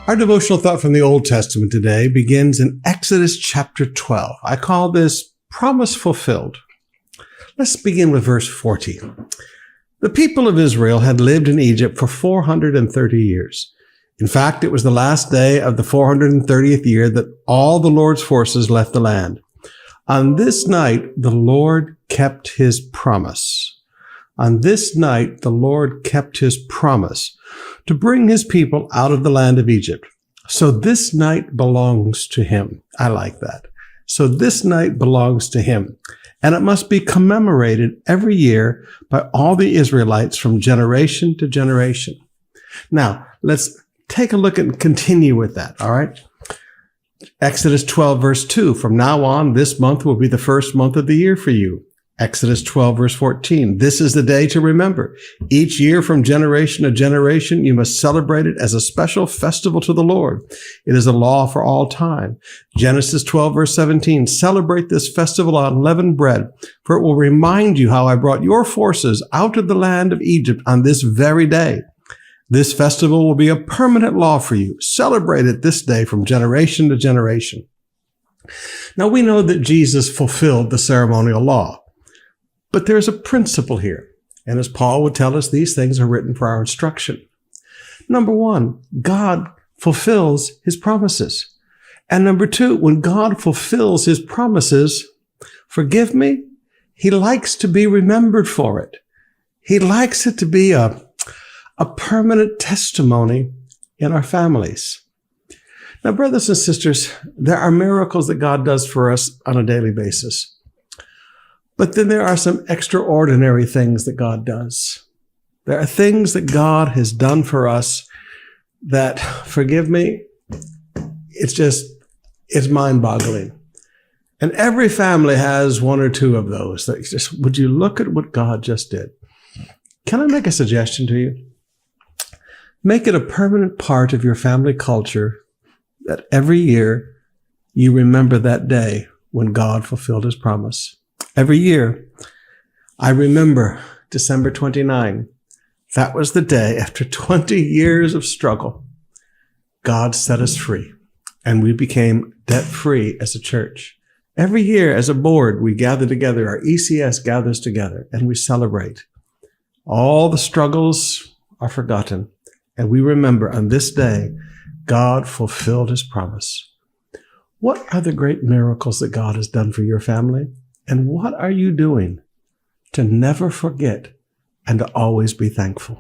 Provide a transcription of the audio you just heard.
Our devotional thought from the Old Testament today begins in Exodus chapter 12. I call this Promise Fulfilled. Let's begin with verse 40. The people of Israel had lived in Egypt for 430 years. In fact, it was the last day of the 430th year that all the Lord's forces left the land. On this night, the Lord kept his promise. On this night, the Lord kept his promise to bring his people out of the land of Egypt. So this night belongs to him. I like that. So this night belongs to him. And it must be commemorated every year by all the Israelites from generation to generation. Now, let's take a look and continue with that, all right? Exodus 12, verse 2. From now on, this month will be the first month of the year for you. Exodus 12, verse 14. This is the day to remember. Each year from generation to generation, you must celebrate it as a special festival to the Lord. It is a law for all time. Genesis 12, verse 17. Celebrate this festival on unleavened bread, for it will remind you how I brought your forces out of the land of Egypt on this very day. This festival will be a permanent law for you. Celebrate it this day from generation to generation. Now we know that Jesus fulfilled the ceremonial law. But there's a principle here. And as Paul would tell us, these things are written for our instruction. Number one, God fulfills his promises. And number two, when God fulfills his promises, forgive me, he likes to be remembered for it. He likes it to be a permanent testimony in our families. Now, brothers and sisters, there are miracles that God does for us on a daily basis. But then there are some extraordinary things that God does. There are things that God has done for us that, forgive me, it's mind-boggling. And every family has one or two of those. Would you look at what God just did? Can I make a suggestion to you? Make it a permanent part of your family culture that every year you remember that day when God fulfilled his promise. Every year, I remember December 29. That was the day after 20 years of struggle, God set us free, and we became debt-free as a church. Every year, as a board, we gather together, our ECS gathers together, and we celebrate. All the struggles are forgotten, and we remember on this day, God fulfilled his promise. What are the great miracles that God has done for your family? And what are you doing to never forget and to always be thankful?